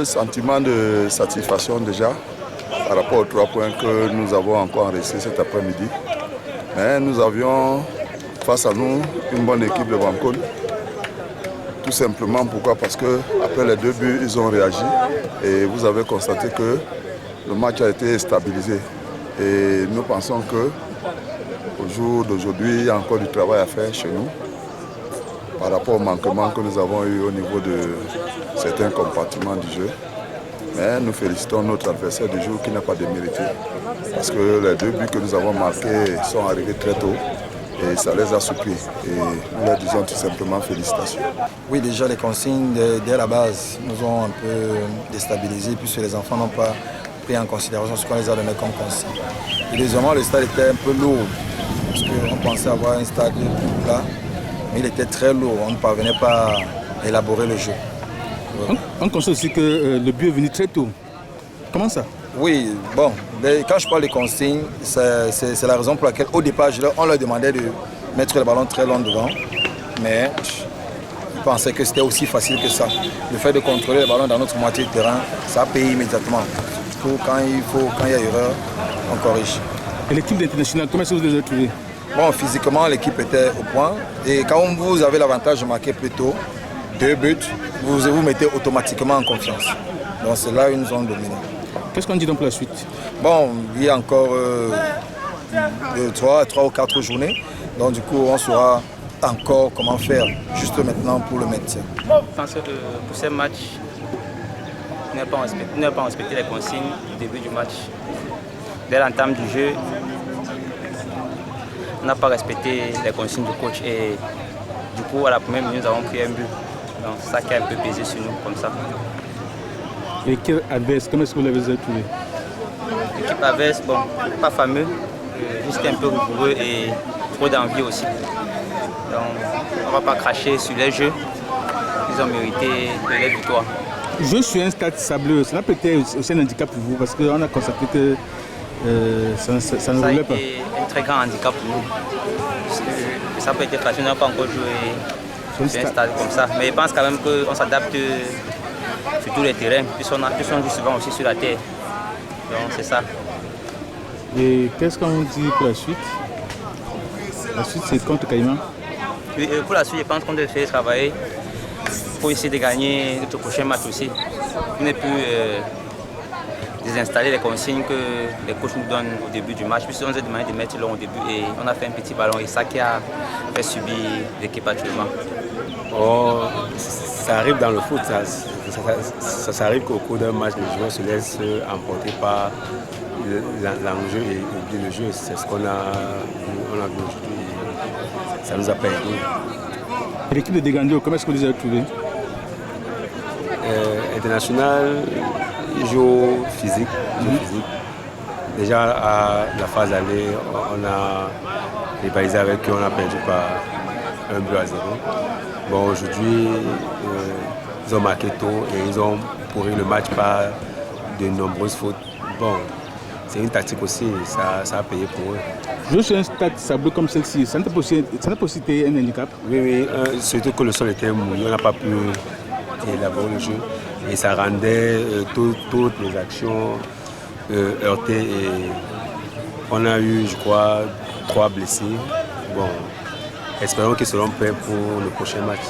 peu sentiment de satisfaction déjà par rapport aux 3 points que nous avons encore enregistrés cet après-midi. Mais nous avions face à nous une bonne équipe de Vancône. Tout simplement pourquoi? Parce qu'après les 2 buts, ils ont réagi et vous avez constaté que le match a été stabilisé. Et nous pensons qu'au jour d'aujourd'hui, il y a encore du travail à faire chez nous par rapport au manquement que nous avons eu au niveau de certains compartiments du jeu. Mais nous félicitons notre adversaire du jour qui n'a pas démérité. Parce que les 2 buts que nous avons marqués sont arrivés très tôt et ça les a surpris. Et nous leur disons tout simplement félicitations. Oui, déjà les consignes dès la base nous ont un peu déstabilisés puisque les enfants n'ont pas pris en considération ce qu'on les a donné comme consignes. Et deuxièmement, le stade était un peu lourd parce qu'on pensait avoir un stade plat, mais il était très lourd, on ne parvenait pas à élaborer le jeu. On constate aussi que le but est venu très tôt. Comment ça? Oui, bon, quand je parle de consignes, c'est la raison pour laquelle au départ, on leur demandait de mettre le ballon très long devant, mais ils pensaient que c'était aussi facile que ça. Le fait de contrôler le ballon dans notre moitié de terrain, ça paye immédiatement. Quand il y a erreur, on corrige. Et l'équipe d'International, comment est-ce que vous les avez trouvés? Bon, physiquement, l'équipe était au point. Et quand vous avez l'avantage de marquer plus tôt, 2 buts, vous mettez automatiquement en confiance. Donc c'est là où ils nous ont dominé. Qu'est-ce qu'on dit donc pour la suite? Bon, il y a encore 3 ou 4 journées. Donc du coup, on saura encore comment faire juste maintenant pour le maintien. Je pense que pour ce match, nous n'avons pas respecté les consignes au début du match. Dès l'entame du jeu, on n'a pas respecté les consignes du coach et du coup, à la première minute, nous avons pris un but. Donc c'est ça qui a un peu pesé sur nous comme ça. Et quel adverse, comment est-ce que vous l'avez trouvé? L'équipe adverse, bon, pas fameux, juste un peu rigoureux et trop d'envie aussi. Donc on ne va pas cracher sur les jeux. Ils ont mérité de la victoire. Jouer sur un stade sableux, cela peut être aussi un handicap pour vous parce qu'on a constaté que ça ne roulait pas. Ça a été un très grand handicap pour nous. Ça peut être facile, on n'a pas encore joué sur un stade comme ça. Mais je pense quand même qu'on s'adapte sur tous les terrains, puisqu'on joue souvent aussi sur la terre. Donc c'est ça. Et qu'est-ce qu'on dit pour la suite? La suite c'est contre Caïman? Oui, pour la suite, je pense qu'on doit faire travailler pour essayer de gagner notre prochain match aussi. On ne peut plus désinstaller les consignes que les coachs nous donnent au début du match, puisqu'on nous a demandé de mettre long au début et on a fait un petit ballon et ça qui a fait subir l'équipe actuellement. Oh, ça arrive dans le foot, ça arrive qu'au cours d'un match, les joueurs se laissent emporter par l'enjeu et oublient le jeu. C'est ce qu'on a vu aujourd'hui. Ça nous a pas aidé. L'équipe de Degando, comment est-ce que vous les avez trouvés? International, joue physique. Déjà à la phase aller, on a rivalisé avec eux, on a perdu par 1 but à 0. Bon, aujourd'hui, ils ont marqué tôt et ils ont pourri le match par de nombreuses fautes. Bon, c'est une tactique aussi, ça a payé pour eux. Jouer sur un stade sableux comme celle-ci, ça n'a pas aussi été un handicap? Oui, surtout que le sol était mouillé, on n'a pas pu élaborer le jeu. Et ça rendait toutes les actions heurtées. Et on a eu, je crois, 3 blessés. Bon, espérons qu'ils seront prêts pour le prochain match.